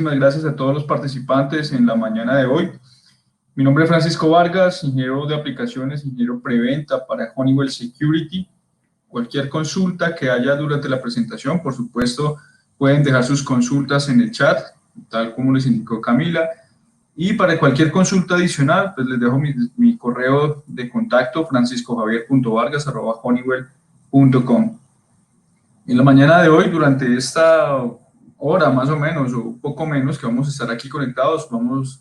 muchísimas gracias a todos los participantes en la mañana de hoy. Mi nombre es Francisco Vargas, ingeniero de aplicaciones, ingeniero preventa para Honeywell Security. Cualquier consulta que haya durante la presentación, por supuesto, pueden dejar sus consultas en el chat, tal como les indicó Camila. Y para cualquier consulta adicional, pues les dejo mi correo de contacto, franciscojavier.vargas@honeywell.com. En la mañana de hoy, durante esta hora más o menos, o un poco menos, que vamos a estar aquí conectados, vamos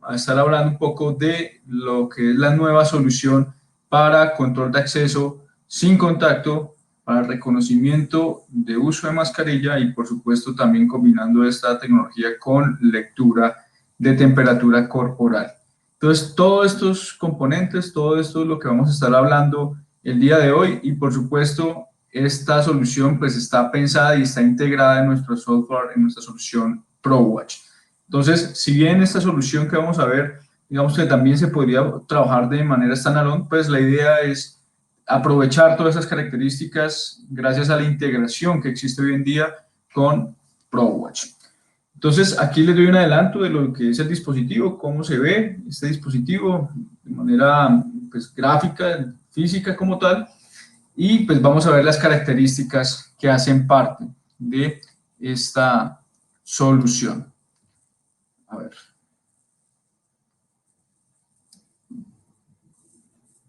a estar hablando un poco de lo que es la nueva solución para control de acceso sin contacto, para reconocimiento de uso de mascarilla y, por supuesto, también combinando esta tecnología con lectura de temperatura corporal. Entonces, todos estos componentes, todo esto es lo que vamos a estar hablando el día de hoy y, por supuesto, esta solución pues está pensada y está integrada en nuestro software, en nuestra solución ProWatch. Entonces, si bien esta solución que vamos a ver, digamos que también se podría trabajar de manera standalone, pues la idea es aprovechar todas esas características gracias a la integración que existe hoy en día con ProWatch. Entonces, aquí les doy un adelanto de lo que es el dispositivo, cómo se ve este dispositivo de manera pues, gráfica, física como tal, y pues vamos a ver las características que hacen parte de esta solución. A ver.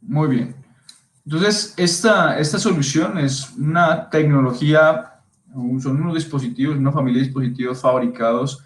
Muy bien. Entonces, esta solución es una tecnología, son unos dispositivos, una familia de dispositivos fabricados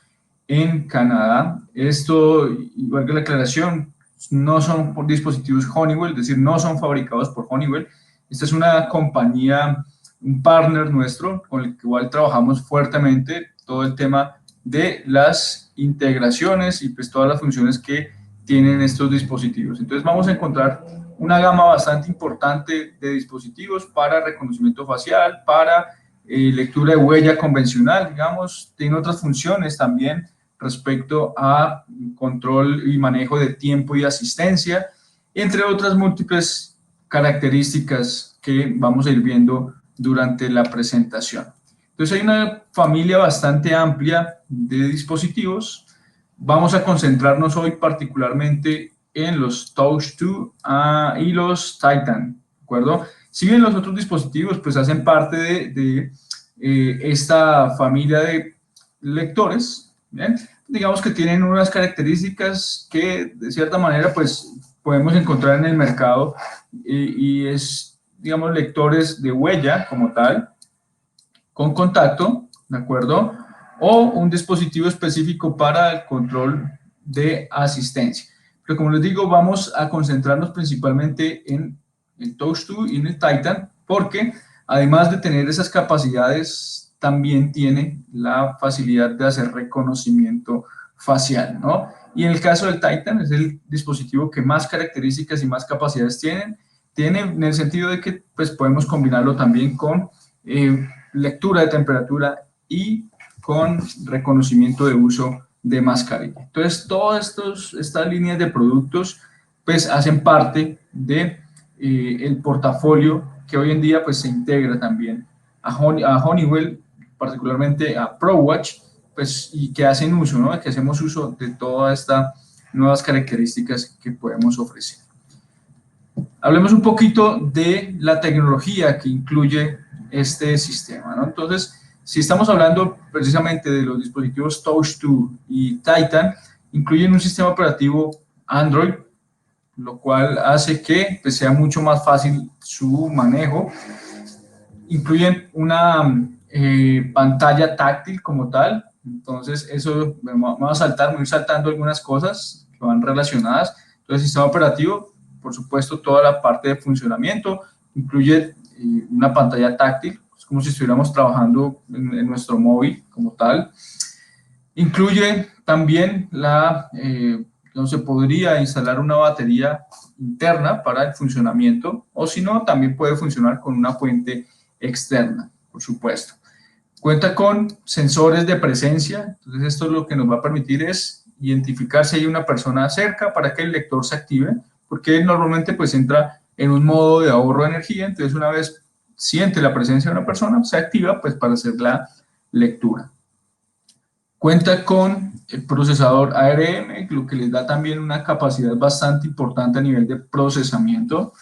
en Canadá. Esto, igual que la aclaración, no son por dispositivos Honeywell, es decir, no son fabricados por Honeywell. Esta es una compañía, un partner nuestro, con el cual trabajamos fuertemente todo el tema de las integraciones y pues todas las funciones que tienen estos dispositivos. Entonces vamos a encontrar una gama bastante importante de dispositivos para reconocimiento facial, para lectura de huella convencional, digamos, tiene otras funciones también respecto a control y manejo de tiempo y asistencia, entre otras múltiples características que vamos a ir viendo durante la presentación. Entonces hay una familia bastante amplia de dispositivos. Vamos a concentrarnos hoy particularmente en los Touch 2 y los Titan, ¿de acuerdo? Si bien los otros dispositivos pues hacen parte de esta familia de lectores, ¿bien? Digamos que tienen unas características que de cierta manera pues podemos encontrar en el mercado y es, digamos, lectores de huella como tal, con contacto, ¿de acuerdo? O un dispositivo específico para el control de asistencia. Pero como les digo, vamos a concentrarnos principalmente en el Touch 2 y en el Titan, porque además de tener esas capacidades, también tiene la facilidad de hacer reconocimiento facial, ¿no? Y en el caso del Titan es el dispositivo que más características y más capacidades tiene en el sentido de que pues, podemos combinarlo también con lectura de temperatura y con reconocimiento de uso de mascarilla. Entonces, todas estas líneas de productos pues hacen parte de el portafolio que hoy en día pues se integra también a Honeywell, particularmente a ProWatch, pues y que hacen uso, ¿no? Que hacemos uso de todas estas nuevas características que podemos ofrecer. Hablemos un poquito de la tecnología que incluye este sistema, ¿no? Entonces, si estamos hablando precisamente de los dispositivos Touch 2 y Titan, incluyen un sistema operativo Android, lo cual hace que pues, sea mucho más fácil su manejo. Incluyen una pantalla táctil como tal, entonces eso, vamos a ir saltando algunas cosas que van relacionadas. Entonces, el sistema operativo, por supuesto, toda la parte de funcionamiento, incluye una pantalla táctil, es como si estuviéramos trabajando en nuestro móvil como tal. Incluye también donde se podría instalar una batería interna para el funcionamiento, o si no, también puede funcionar con una fuente externa, por supuesto. Cuenta con sensores de presencia, entonces esto lo que nos va a permitir es identificar si hay una persona cerca para que el lector se active, porque normalmente pues entra en un modo de ahorro de energía, entonces una vez siente la presencia de una persona, se activa pues para hacer la lectura. Cuenta con el procesador ARM, lo que les da también una capacidad bastante importante a nivel de procesamiento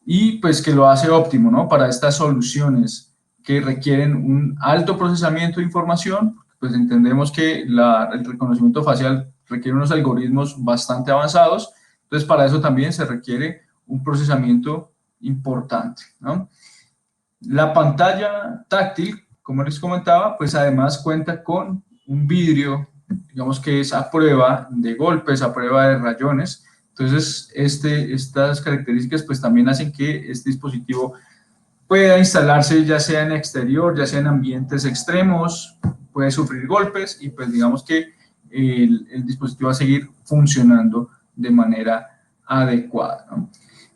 y pues que lo hace óptimo, ¿no? Para estas soluciones que requieren un alto procesamiento de información, pues entendemos que el reconocimiento facial requiere unos algoritmos bastante avanzados, entonces para eso también se requiere un procesamiento importante, ¿no? La pantalla táctil, como les comentaba, pues además cuenta con un vidrio, digamos que es a prueba de golpes, a prueba de rayones. Entonces, estas características pues también hacen que este dispositivo pueda instalarse ya sea en exterior, ya sea en ambientes extremos, puede sufrir golpes y pues digamos que el dispositivo va a seguir funcionando de manera adecuada, ¿no?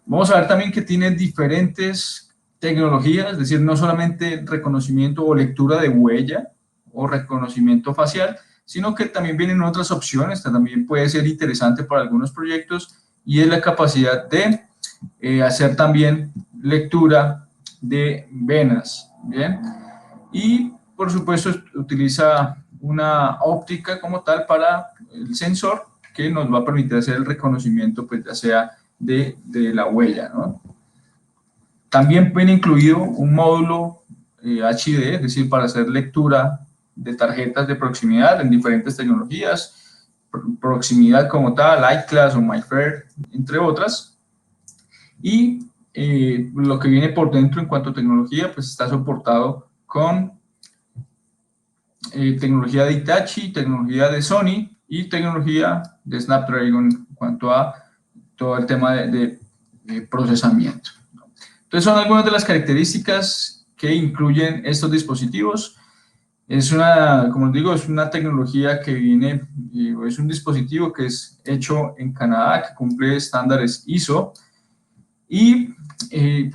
Vamos a ver también que tiene diferentes tecnologías, es decir, no solamente reconocimiento o lectura de huella o reconocimiento facial, sino que también vienen otras opciones, que también puede ser interesante para algunos proyectos, y es la capacidad de hacer también lectura de venas, ¿bien? Y, por supuesto, utiliza una óptica como tal para el sensor que nos va a permitir hacer el reconocimiento, pues ya sea de la huella, ¿no? También viene incluido un módulo HD, es decir, para hacer lectura de tarjetas de proximidad en diferentes tecnologías, proximidad como tal, iClass o MyFair, entre otras. Y lo que viene por dentro en cuanto a tecnología, pues está soportado con tecnología de Hitachi, tecnología de Sony y tecnología de Snapdragon en cuanto a todo el tema de procesamiento. Entonces son algunas de las características que incluyen estos dispositivos. Es una, como les digo, es una tecnología que viene, es un dispositivo que es hecho en Canadá, que cumple estándares ISO. Y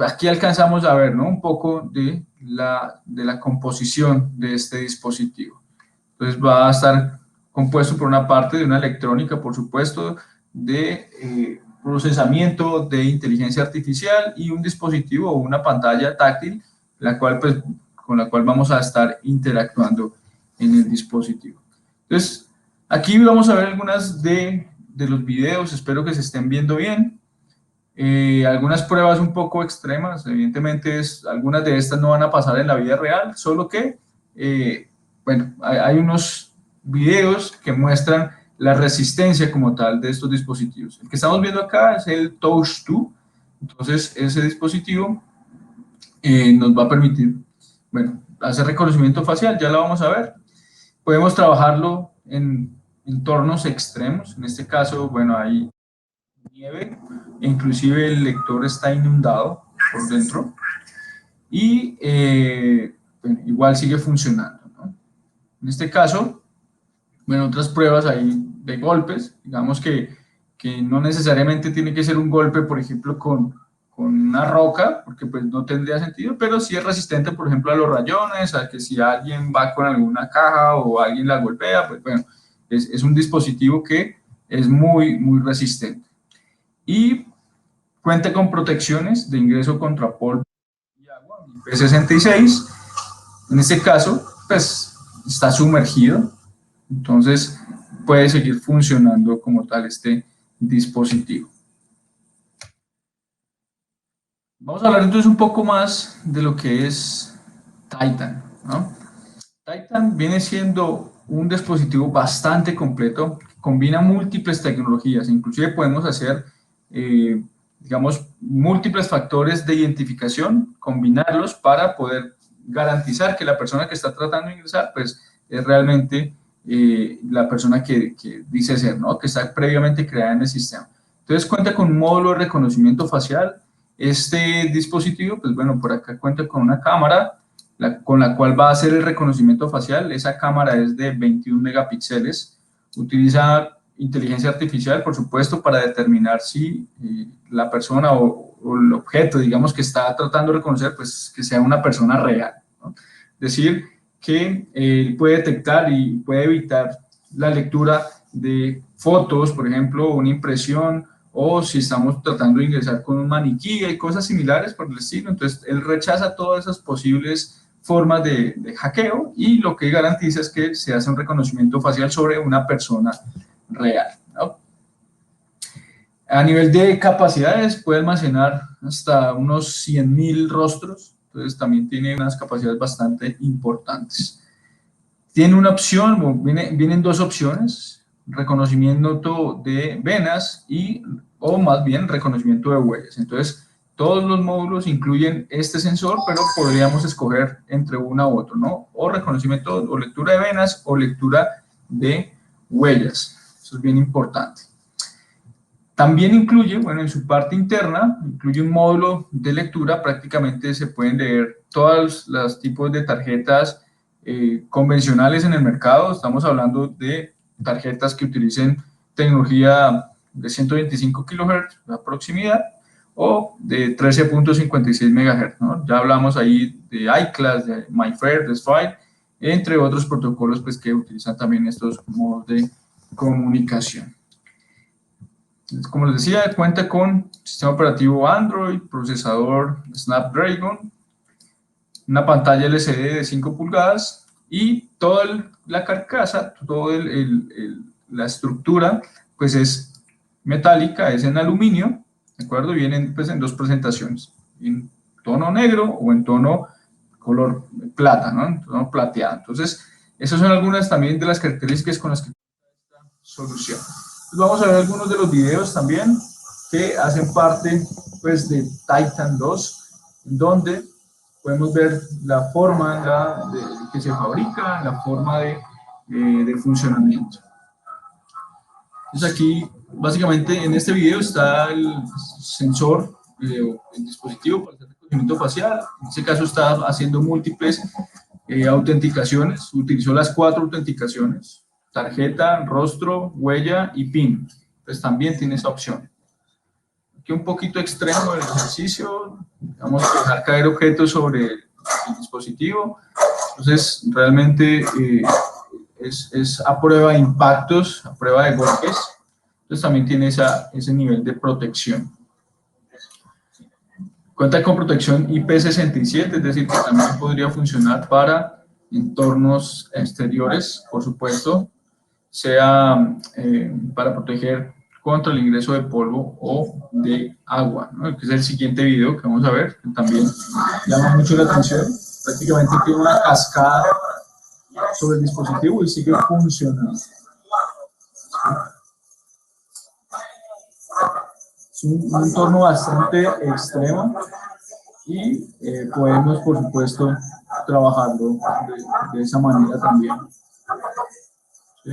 aquí alcanzamos a ver, ¿no?, un poco de la composición de este dispositivo. Entonces va a estar compuesto por una parte de una electrónica, por supuesto, de procesamiento de inteligencia artificial y un dispositivo o una pantalla táctil, con la cual vamos a estar interactuando en el dispositivo. Entonces, aquí vamos a ver algunas de los videos, espero que se estén viendo bien. Algunas pruebas un poco extremas, evidentemente algunas de estas no van a pasar en la vida real, solo que, bueno, hay unos videos que muestran la resistencia como tal de estos dispositivos. El que estamos viendo acá es el Touch 2, entonces ese dispositivo nos va a permitir, bueno, hacer reconocimiento facial, ya lo vamos a ver. Podemos trabajarlo en entornos extremos, en este caso, bueno, hay nieve, inclusive el lector está inundado por dentro y bueno, igual sigue funcionando, ¿no? En este caso, bueno, otras pruebas hay de golpes, digamos que no necesariamente tiene que ser un golpe, por ejemplo, con una roca, porque pues no tendría sentido, pero sí es resistente, por ejemplo, a los rayones, a que si alguien va con alguna caja o alguien la golpea, pues bueno, es un dispositivo que es muy, muy resistente. Y cuenta con protecciones de ingreso contra polvo y agua, IP66. En este caso, pues está sumergido, entonces puede seguir funcionando como tal este dispositivo. Vamos a hablar entonces un poco más de lo que es Titan, ¿no? Titan viene siendo un dispositivo bastante completo, que combina múltiples tecnologías, inclusive podemos hacer digamos, múltiples factores de identificación, combinarlos para poder garantizar que la persona que está tratando de ingresar, pues, es realmente la persona que dice ser, ¿no?, que está previamente creada en el sistema. Entonces, cuenta con un módulo de reconocimiento facial. Este dispositivo, pues, bueno, por acá cuenta con una cámara con la cual va a hacer el reconocimiento facial. Esa cámara es de 21 megapíxeles, utiliza inteligencia artificial, por supuesto, para determinar si la persona o el objeto, digamos, que está tratando de reconocer, pues que sea una persona real, ¿no? Es decir, que puede detectar y puede evitar la lectura de fotos, por ejemplo, una impresión, o si estamos tratando de ingresar con un maniquí y cosas similares por el estilo. Entonces, él rechaza todas esas posibles formas de hackeo, y lo que garantiza es que se hace un reconocimiento facial sobre una persona real, ¿no? A nivel de capacidades, puede almacenar hasta unos 100.000 rostros, entonces también tiene unas capacidades bastante importantes. Tiene una opción, vienen dos opciones: reconocimiento de venas o más bien reconocimiento de huellas. Entonces, todos los módulos incluyen este sensor, pero podríamos escoger entre una u otro, ¿no? O reconocimiento o lectura de venas o lectura de huellas. Eso es bien importante. También incluye, bueno, en su parte interna, incluye un módulo de lectura. Prácticamente se pueden leer todos los tipos de tarjetas convencionales en el mercado. Estamos hablando de tarjetas que utilicen tecnología de 125 kHz, la proximidad, o de 13.56 MHz, ¿no? Ya hablamos ahí de iClass, de MyFair, de SFILE, entre otros protocolos pues, que utilizan también estos modos de comunicación. Como les decía, cuenta con sistema operativo Android, procesador Snapdragon, una pantalla LCD de 5 pulgadas y toda la carcasa, toda la estructura, pues es metálica, es en aluminio, ¿de acuerdo? Vienen pues en dos presentaciones, en tono negro o en tono color plata, ¿no? En tono plateado. Entonces, esas son algunas también de las características con las que esta solución. Vamos a ver algunos de los videos también que hacen parte pues, de Titan 2, donde podemos ver la forma que se fabrica, la forma de funcionamiento. Entonces aquí, básicamente, en este video está el sensor, el dispositivo para hacer reconocimiento facial. En este caso está haciendo múltiples autenticaciones, utilizó las 4 autenticaciones: tarjeta, rostro, huella y PIN. Pues también tiene esa opción. Aquí un poquito extremo el ejercicio, vamos a dejar caer objetos sobre el dispositivo. Entonces, realmente es a prueba de impactos, a prueba de golpes. Entonces, también tiene ese nivel de protección. Cuenta con protección IP67, es decir, que también podría funcionar para entornos exteriores, por supuesto, sea para proteger contra el ingreso de polvo o de agua, ¿no? Que es el siguiente video que vamos a ver, que también llama mucho la atención. Prácticamente tiene una cascada sobre el dispositivo y sigue funcionando. Es un entorno bastante extremo y podemos, por supuesto, trabajarlo de esa manera también. ¿Sí?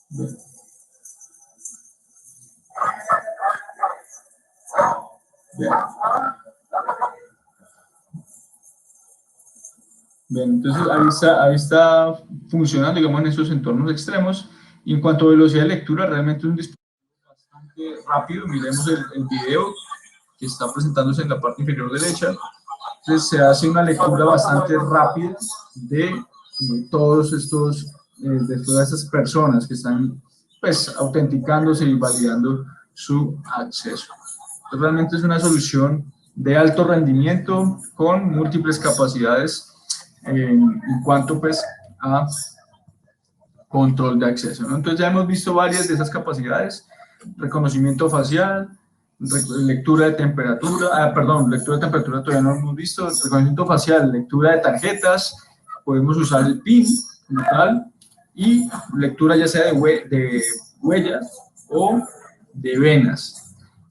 Bien. Bien. Bien, entonces ahí está funcionando, digamos, en esos entornos extremos. Y en cuanto a velocidad de lectura, realmente es un dispositivo bastante rápido. Miremos el video que está presentándose en la parte inferior derecha. Entonces se hace una lectura bastante rápida de todas estas personas que están pues autenticándose y validando su acceso. Entonces, realmente es una solución de alto rendimiento con múltiples capacidades en cuanto pues a control de acceso, ¿no? Entonces ya hemos visto varias de esas capacidades: reconocimiento facial, lectura de temperatura, lectura de temperatura todavía no hemos visto, reconocimiento facial, lectura de tarjetas, podemos usar el PIN como tal, y lectura ya sea de huellas o de venas.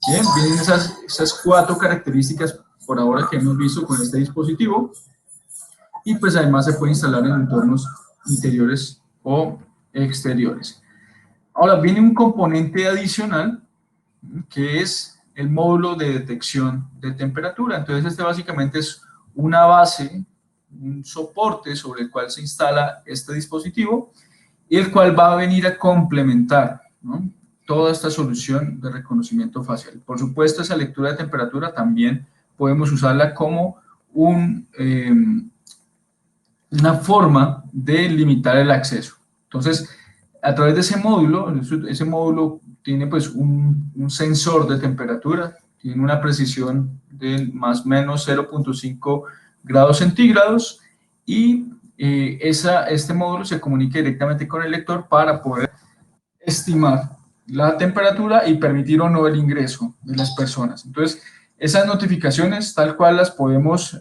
Bien, vienen esas 4 características por ahora que hemos visto con este dispositivo, y pues además se puede instalar en entornos interiores o exteriores. Ahora viene un componente adicional que es el módulo de detección de temperatura. Entonces este básicamente es una base, un soporte sobre el cual se instala este dispositivo y el cual va a venir a complementar, ¿no?, toda esta solución de reconocimiento facial. Por supuesto, esa lectura de temperatura también podemos usarla como una forma de limitar el acceso. Entonces, a través de ese módulo tiene pues un sensor de temperatura, tiene una precisión de más o menos 0.5 grados centígrados y este módulo se comunica directamente con el lector para poder estimar la temperatura y permitir o no el ingreso de las personas. Entonces, esas notificaciones tal cual las podemos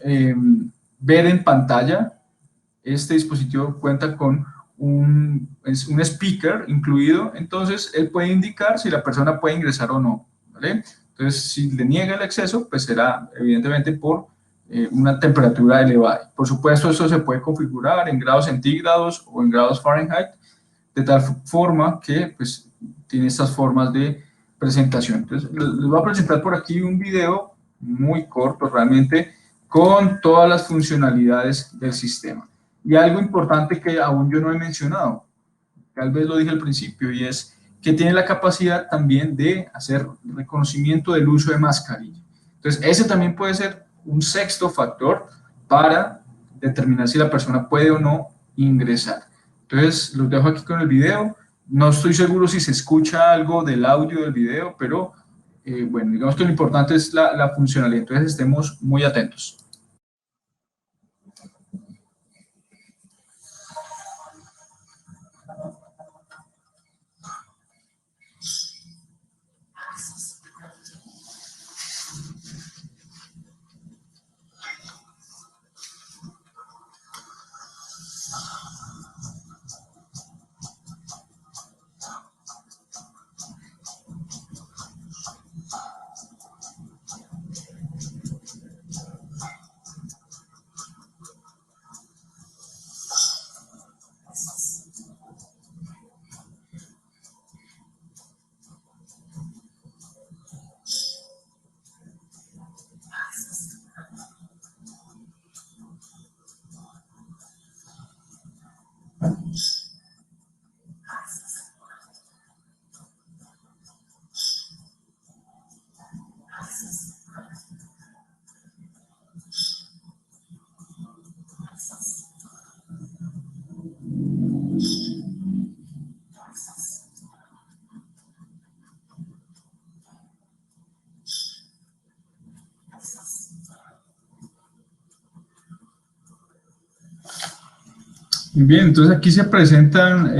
ver en pantalla. Este dispositivo cuenta con un speaker incluido, entonces él puede indicar si la persona puede ingresar o no, ¿vale? Entonces, si le niega el acceso, pues será evidentemente por una temperatura elevada. Por supuesto, esto se puede configurar en grados centígrados o en grados Fahrenheit, de tal forma que pues, tiene estas formas de presentación. Entonces, les voy a presentar por aquí un video muy corto realmente con todas las funcionalidades del sistema. Y algo importante que aún yo no he mencionado, tal vez lo dije al principio, y es que tiene la capacidad también de hacer reconocimiento del uso de mascarilla. Entonces, ese también puede ser un sexto factor para determinar si la persona puede o no ingresar. Entonces, los dejo aquí con el video. No estoy seguro si se escucha algo del audio del video, pero bueno, digamos que lo importante es la funcionalidad. Entonces, estemos muy atentos. Bien, entonces aquí se presentan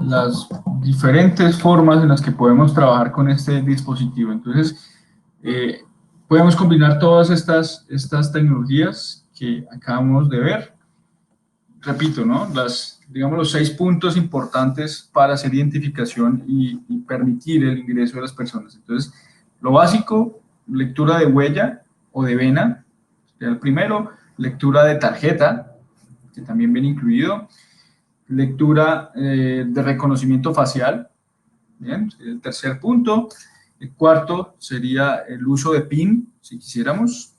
las diferentes formas en las que podemos trabajar con este dispositivo. Entonces, podemos combinar todas estas tecnologías que acabamos de ver. Repito, ¿no? Digamos, los 6 puntos importantes para hacer identificación y permitir el ingreso de las personas. Entonces, lo básico, lectura de huella o de vena, el primero, lectura de tarjeta, que también viene incluido, lectura de reconocimiento facial, bien, el tercer punto. El cuarto sería el uso de PIN, si quisiéramos,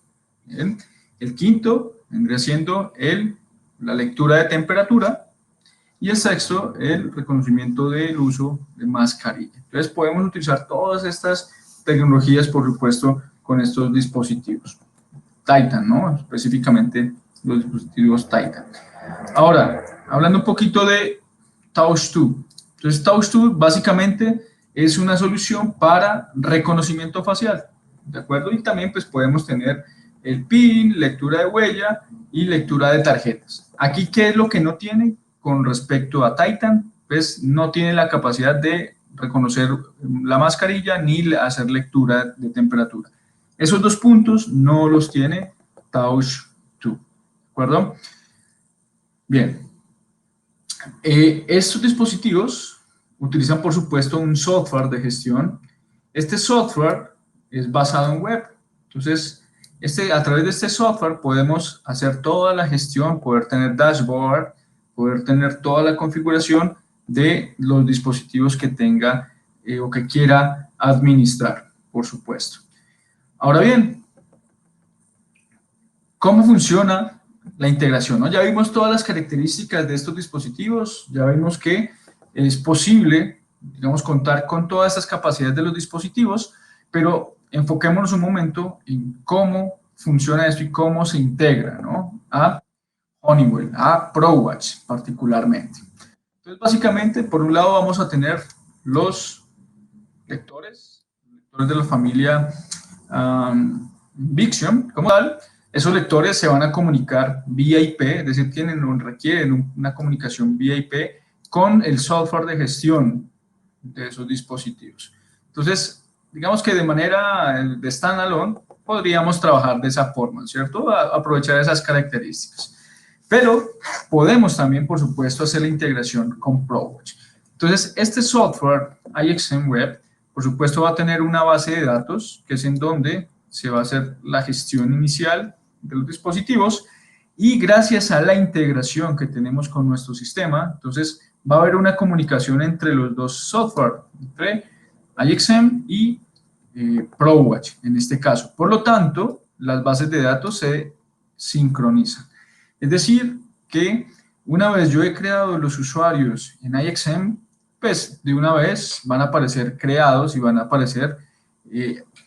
bien. El quinto vendría siendo la lectura de temperatura, y el sexto, el reconocimiento del uso de mascarilla. Entonces podemos utilizar todas estas tecnologías, por supuesto, con estos dispositivos. Titan, ¿no? Específicamente los dispositivos Titan. Ahora, hablando un poquito de Touch 2. Entonces, Touch 2 básicamente es una solución para reconocimiento facial, ¿de acuerdo? Y también pues podemos tener el PIN, lectura de huella y lectura de tarjetas. Aquí, ¿qué es lo que no tiene con respecto a Titan? Pues no tiene la capacidad de reconocer la mascarilla ni hacer lectura de temperatura. Esos dos puntos no los tiene Touch 2, ¿de acuerdo? Bien, estos dispositivos utilizan, por supuesto, un software de gestión. Este software es basado en web. Entonces, a través de este software podemos hacer toda la gestión, poder tener dashboard, poder tener toda la configuración de los dispositivos que tenga o que quiera administrar, por supuesto. Ahora bien, ¿cómo funciona la integración? ¿No? Ya vimos todas las características de estos dispositivos, ya vimos que es posible, digamos, contar con todas estas capacidades de los dispositivos, pero enfoquémonos un momento en cómo funciona esto y cómo se integra, ¿no? A Honeywell, a ProWatch particularmente. Entonces, básicamente, por un lado vamos a tener los lectores de la familia Invixion como tal, esos lectores se van a comunicar vía IP, es decir, requieren una comunicación vía IP con el software de gestión de esos dispositivos. Entonces, digamos que de manera de standalone podríamos trabajar de esa forma, ¿cierto? Aprovechar esas características. Pero podemos también, por supuesto, hacer la integración con ProWatch. Entonces, este software, IXM Web, por supuesto, va a tener una base de datos, que es en donde se va a hacer la gestión inicial de los dispositivos, y gracias a la integración que tenemos con nuestro sistema, entonces va a haber una comunicación entre los dos software, entre IXM y ProWatch, en este caso. Por lo tanto, las bases de datos se sincronizan. Es decir, que una vez yo he creado los usuarios en IXM, pues de una vez van a aparecer creados y van a aparecer,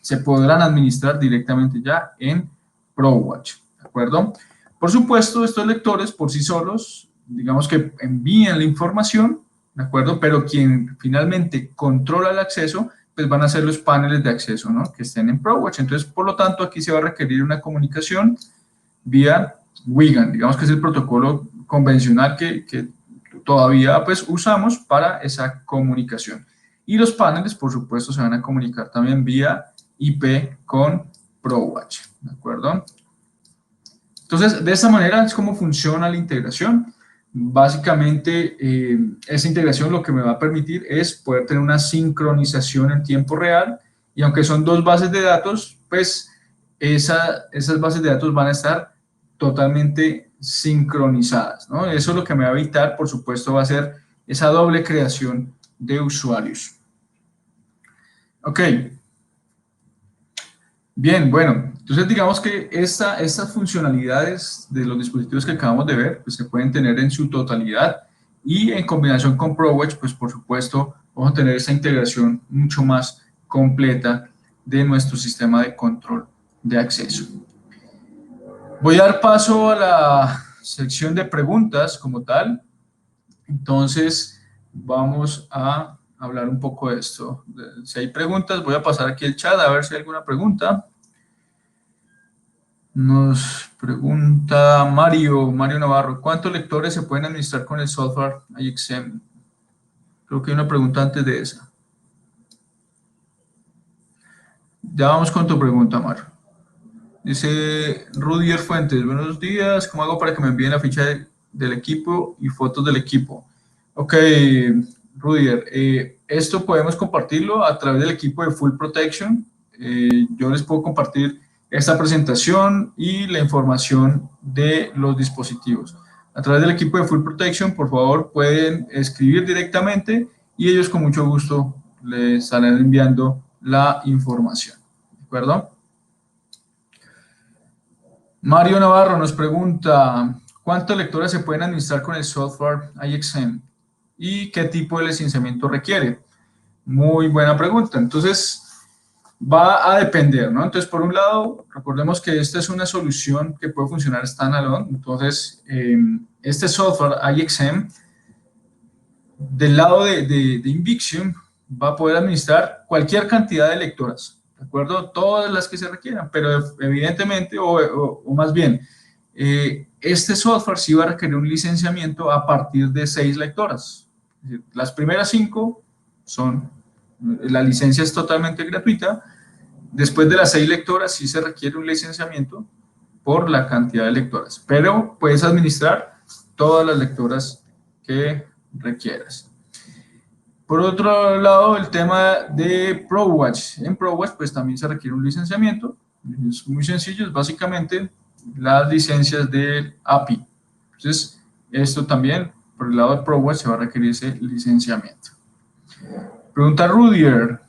se podrán administrar directamente ya en ProWatch, ¿de acuerdo? Por supuesto, estos lectores por sí solos, digamos que envían la información, ¿de acuerdo? Pero quien finalmente controla el acceso, pues van a ser los paneles de acceso, ¿no? Que estén en ProWatch. Entonces, por lo tanto, aquí se va a requerir una comunicación vía WIGAN, digamos que es el protocolo convencional que todavía pues usamos para esa comunicación. Y los paneles, por supuesto, se van a comunicar también vía IP con ProWatch, ¿de acuerdo? Entonces, de esta manera es como funciona la integración. Básicamente, esa integración lo que me va a permitir es poder tener una sincronización en tiempo real, y aunque son dos bases de datos, pues esas bases de datos van a estar totalmente sincronizadas, ¿no? Eso es lo que me va a evitar, por supuesto, va a ser esa doble creación de usuarios. Ok. Bien, bueno, entonces digamos que estas funcionalidades de los dispositivos que acabamos de ver, pues se pueden tener en su totalidad, y en combinación con ProWatch, pues por supuesto vamos a tener esa integración mucho más completa de nuestro sistema de control de acceso. Voy a dar paso a la sección de preguntas como tal. Entonces vamos a hablar un poco de esto. Si hay preguntas, voy a pasar aquí el chat a ver si hay alguna pregunta. Nos pregunta Mario Navarro, ¿cuántos lectores se pueden administrar con el software IXM? Creo que hay una pregunta antes de esa. Ya vamos con tu pregunta, Mario. Dice Rudier Fuentes, buenos días, ¿cómo hago para que me envíen la ficha del equipo y fotos del equipo? Ok, Rudier, esto podemos compartirlo a través del equipo de Full Protection. Yo les puedo compartir esta presentación y la información de los dispositivos. A través del equipo de Full Protection, por favor, pueden escribir directamente y ellos con mucho gusto les estarán enviando la información. ¿De acuerdo? Mario Navarro nos pregunta, ¿cuántos lectores se pueden administrar con el software IXM? ¿Y qué tipo de licenciamiento requiere? Muy buena pregunta. Entonces, va a depender, ¿no? Entonces, por un lado, recordemos que esta es una solución que puede funcionar standalone. Entonces, este software IXM, del lado de Invixion, va a poder administrar cualquier cantidad de lectoras, ¿de acuerdo? Todas las que se requieran, pero evidentemente, o más bien, este software sí va a requerir un licenciamiento a partir de 6 lectoras. Es decir, las primeras 5 son, la licencia es totalmente gratuita. Después de las 6 lectoras sí se requiere un licenciamiento por la cantidad de lectoras, pero puedes administrar todas las lectoras que requieras. Por otro lado, el tema de ProWatch. En ProWatch pues también se requiere un licenciamiento. Es muy sencillo, es básicamente las licencias del API. Entonces, esto también, por el lado de ProWatch, se va a requerir ese licenciamiento. Pregunta Rudier,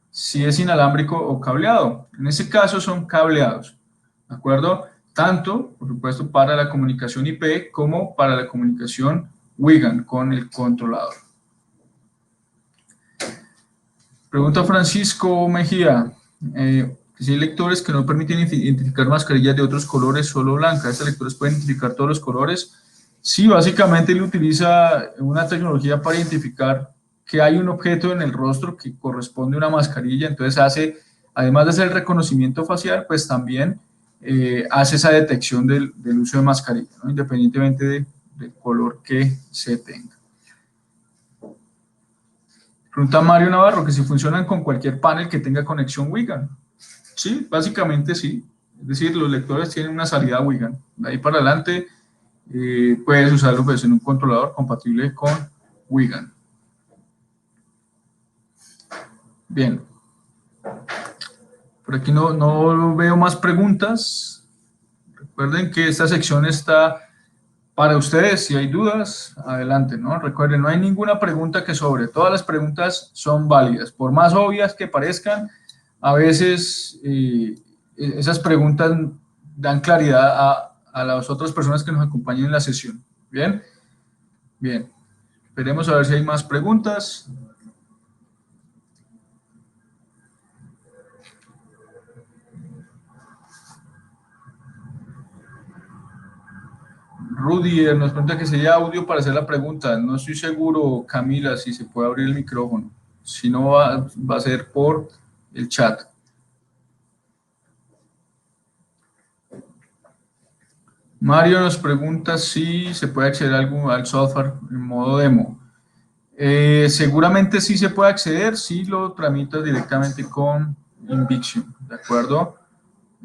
si es inalámbrico o cableado. En este caso son cableados, ¿de acuerdo? Tanto, por supuesto, para la comunicación IP como para la comunicación WIGAN con el controlador. Pregunta Francisco Mejía, si hay lectores que no permiten identificar mascarillas de otros colores, solo blancas, ¿estos lectores pueden identificar todos los colores? Sí, básicamente él utiliza una tecnología para identificar que hay un objeto en el rostro que corresponde a una mascarilla, entonces hace además de hacer el reconocimiento facial, pues también hace esa detección del uso de mascarilla, ¿no? Independientemente del color que se tenga. Pregunta Mario Navarro que si funcionan con cualquier panel que tenga conexión WIGAN. Sí, básicamente sí. Es decir, los lectores tienen una salida WIGAN. De ahí para adelante puedes usarlo pues, en un controlador compatible con WIGAN. Bien. Por aquí no veo más preguntas. Recuerden que esta sección está para ustedes. Si hay dudas, adelante, ¿no? Recuerden, no hay ninguna pregunta que sobre. Todas las preguntas son válidas. Por más obvias que parezcan, a veces esas preguntas dan claridad a las otras personas que nos acompañan en la sesión. ¿Bien? Bien. Esperemos a ver si hay más preguntas. Rudy nos pregunta que sería audio para hacer la pregunta. No estoy seguro, Camila, si se puede abrir el micrófono. Si no, va a ser por el chat. Mario nos pregunta si se puede acceder al software en modo demo. Seguramente sí se puede acceder si lo tramitas directamente con Invixion, ¿de acuerdo?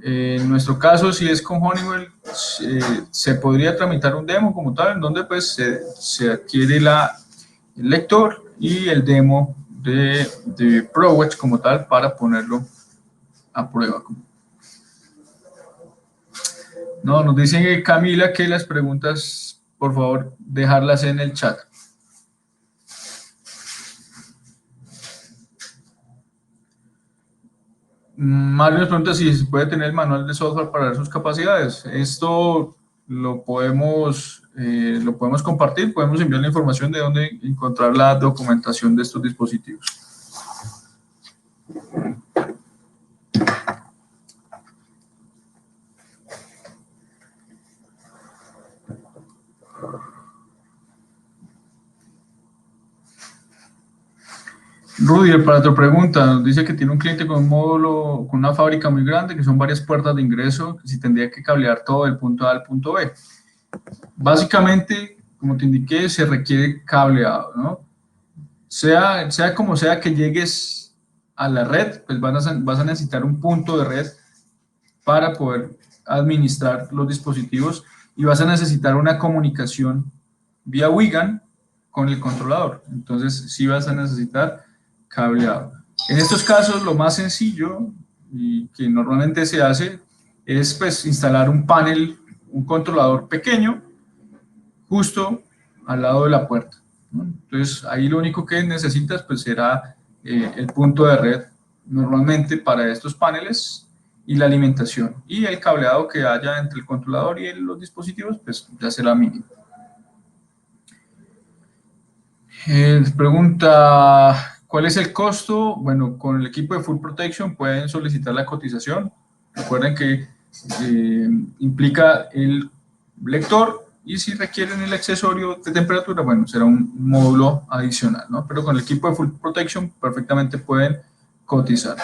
En nuestro caso, si es con Honeywell, se podría tramitar un demo como tal, en donde pues se adquiere el lector y el demo de ProWatch como tal para ponerlo a prueba. No, nos dicen Camila que las preguntas, por favor, dejarlas en el chat. Mario nos pregunta si se puede tener el manual de software para ver sus capacidades. Esto lo podemos compartir, podemos enviar la información de dónde encontrar la documentación de estos dispositivos. Rudy, para tu pregunta, nos dice que tiene un cliente con un módulo, con una fábrica muy grande, que son varias puertas de ingreso, que si tendría que cablear todo del punto A al punto B. Básicamente, como te indiqué, se requiere cableado, ¿no? Sea como sea que llegues a la red, pues vas a necesitar un punto de red para poder administrar los dispositivos y vas a necesitar una comunicación vía WIGAN con el controlador. Entonces, sí vas a necesitar cableado. En estos casos, lo más sencillo y que normalmente se hace es pues instalar un panel, un controlador pequeño, justo al lado de la puerta, ¿no? Entonces, ahí lo único que necesitas pues será el punto de red normalmente para estos paneles y la alimentación. Y el cableado que haya entre el controlador y los dispositivos pues ya será mínimo. Pregunta, ¿cuál es el costo? Bueno, con el equipo de Full Protection pueden solicitar la cotización. Recuerden que implica el lector y si requieren el accesorio de temperatura, bueno, será un módulo adicional, ¿no? Pero con el equipo de Full Protection perfectamente pueden cotizar.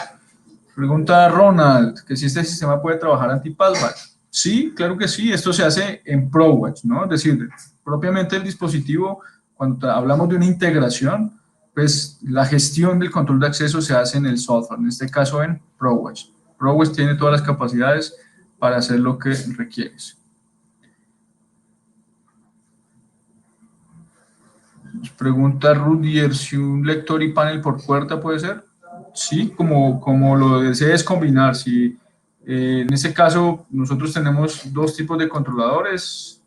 Pregunta Ronald, que si este sistema puede trabajar anti-passback. Sí, claro que sí, esto se hace en ProWatch, ¿no? Es decir, propiamente el dispositivo, cuando hablamos de una integración, pues la gestión del control de acceso se hace en el software, en este caso en ProWatch. ProWatch tiene todas las capacidades para hacer lo que requieres. Nos pregunta Rudier, si un lector y panel por puerta puede ser. Sí, como lo desees combinar. Si, en este caso, nosotros tenemos dos tipos de controladores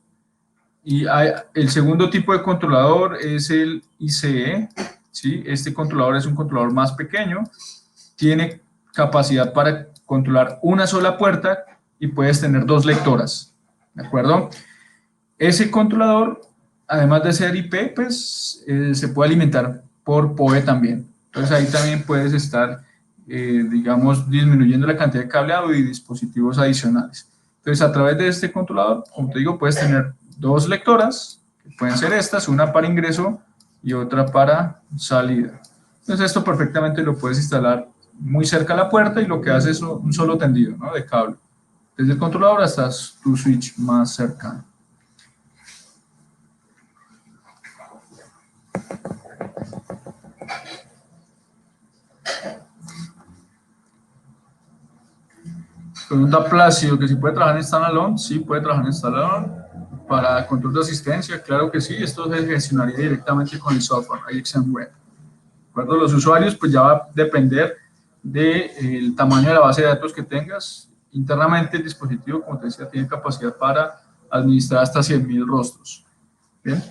y el segundo tipo de controlador es el ICE. ¿Sí? Este controlador es un controlador más pequeño, tiene capacidad para controlar una sola puerta y puedes tener dos lectoras, ¿de acuerdo? Ese controlador, además de ser IP, pues se puede alimentar por PoE también. Entonces ahí también puedes estar, digamos, disminuyendo la cantidad de cableado y dispositivos adicionales. Entonces a través de este controlador, como te digo, puedes tener dos lectoras, que pueden ser estas, una para ingreso y otra para salida. Entonces esto perfectamente lo puedes instalar muy cerca a la puerta y lo que hace es un solo tendido, ¿no?, de cable. Desde el controlador hasta tu switch más cercano. Pregunta Plácido, que si puede trabajar en standalone. Sí, puede trabajar en standalone. Para control de asistencia, claro que sí. Esto se gestionaría directamente con el software IXM Web. ¿De acuerdo? Los usuarios, pues ya va a depender del tamaño de la base de datos que tengas. Internamente el dispositivo, como te decía, tiene capacidad para administrar hasta 100.000 rostros. ¿Bien?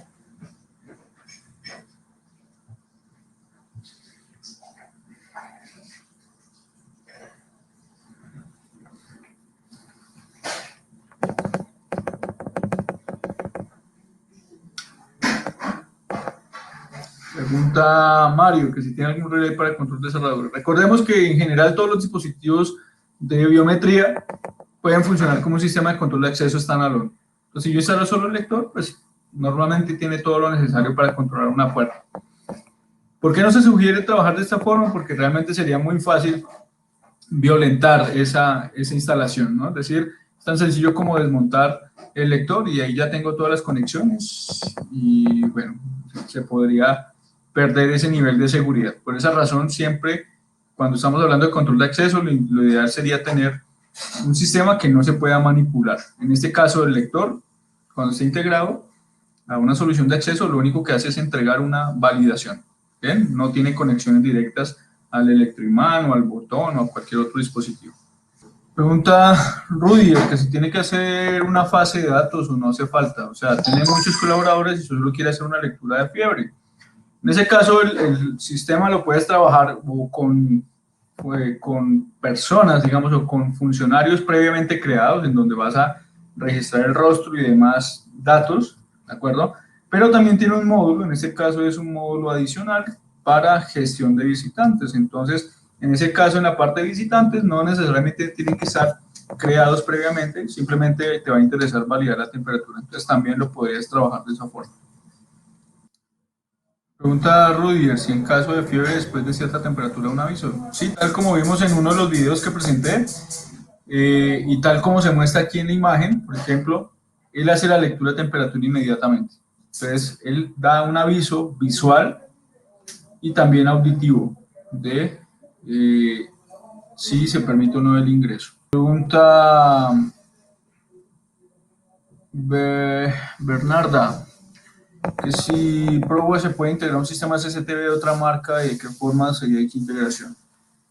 Pregunta Mario, que si tiene algún relay para el control de cerradura. Recordemos que en general todos los dispositivos de biometría pueden funcionar como un sistema de control de acceso standalone. Entonces, si yo instalo solo el lector, pues normalmente tiene todo lo necesario para controlar una puerta. ¿Por qué no se sugiere trabajar de esta forma? Porque realmente sería muy fácil violentar esa instalación, ¿no? Es decir, es tan sencillo como desmontar el lector y ahí ya tengo todas las conexiones y, bueno, se podría perder ese nivel de seguridad. Por esa razón, siempre cuando estamos hablando de control de acceso, lo ideal sería tener un sistema que no se pueda manipular. En este caso, el lector, cuando está integrado a una solución de acceso, lo único que hace es entregar una validación. ¿Bien? No tiene conexiones directas al electroimán o al botón o a cualquier otro dispositivo. Pregunta Rudy, que si tiene que hacer una fase de datos o no hace falta. O sea, tiene muchos colaboradores y solo quiere hacer una lectura de fiebre. En ese caso, el sistema lo puedes trabajar con personas, digamos, o con funcionarios previamente creados, en donde vas a registrar el rostro y demás datos, ¿de acuerdo? Pero también tiene un módulo, en este caso es un módulo adicional para gestión de visitantes. Entonces, en ese caso, en la parte de visitantes, no necesariamente tienen que estar creados previamente, simplemente te va a interesar validar la temperatura. Entonces, también lo podrías trabajar de esa forma. Pregunta Rudier, si en caso de fiebre después de cierta temperatura un aviso. Sí, tal como vimos en uno de los videos que presenté, y tal como se muestra aquí en la imagen, por ejemplo, él hace la lectura de temperatura inmediatamente. Entonces, él da un aviso visual y también auditivo de si se permite o no el ingreso. Pregunta Bernarda, que si ProWatch se puede integrar un sistema CCTV de otra marca, ¿de qué forma sería esa integración?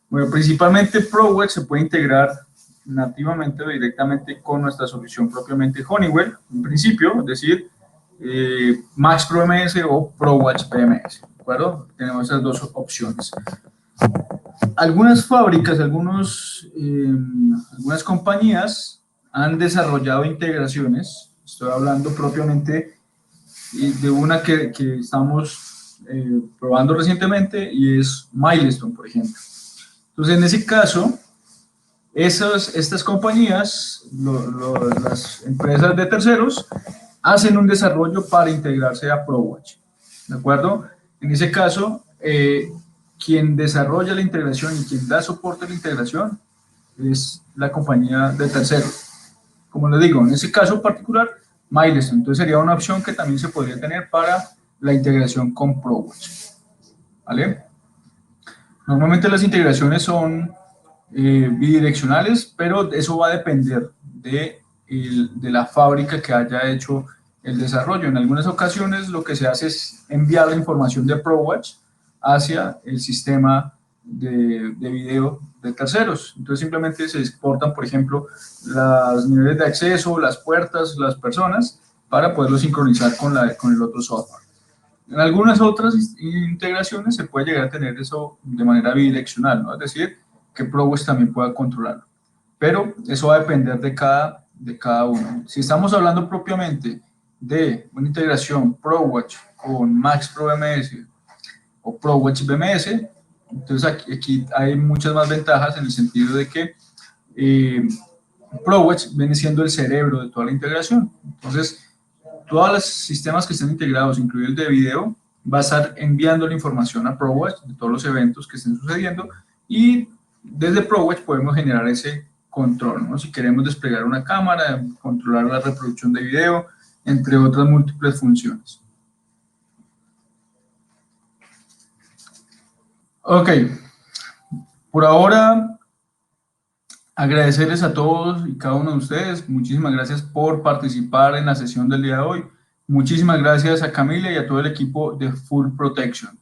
Bueno, principalmente ProWatch se puede integrar nativamente o directamente con nuestra solución propiamente Honeywell, en principio, es decir, Max Pro MS o ProWatch PMS, ¿de acuerdo? Tenemos esas dos opciones. Algunas fábricas, algunas compañías han desarrollado integraciones, estoy hablando propiamente de una que estamos probando recientemente y es Milestone, por ejemplo. Entonces, en ese caso, estas compañías, las empresas de terceros, hacen un desarrollo para integrarse a ProWatch, ¿de acuerdo? En ese caso, quien desarrolla la integración y quien da soporte a la integración es la compañía de terceros. Como les digo, en ese caso particular, Milestone. Entonces sería una opción que también se podría tener para la integración con ProWatch. ¿Vale? Normalmente las integraciones son bidireccionales, pero eso va a depender de la fábrica que haya hecho el desarrollo. En algunas ocasiones lo que se hace es enviar la información de ProWatch hacia el sistema de video de terceros. Entonces simplemente se exportan, por ejemplo, los niveles de acceso, las puertas, las personas, para poderlo sincronizar con el otro software. En algunas otras integraciones se puede llegar a tener eso de manera bidireccional, ¿no? Es decir, que ProWatch también pueda controlarlo. Pero eso va a depender de cada uno. Si estamos hablando propiamente de una integración ProWatch con Max Pro BMS o ProWatch BMS, entonces aquí hay muchas más ventajas en el sentido de que ProWatch viene siendo el cerebro de toda la integración. Entonces, todos los sistemas que estén integrados, incluido el de video, va a estar enviando la información a ProWatch de todos los eventos que estén sucediendo y desde ProWatch podemos generar ese control, ¿no? Si queremos desplegar una cámara, controlar la reproducción de video, entre otras múltiples funciones. Ok, por ahora agradecerles a todos y cada uno de ustedes. Muchísimas gracias por participar en la sesión del día de hoy. Muchísimas gracias a Camila y a todo el equipo de Full Protection.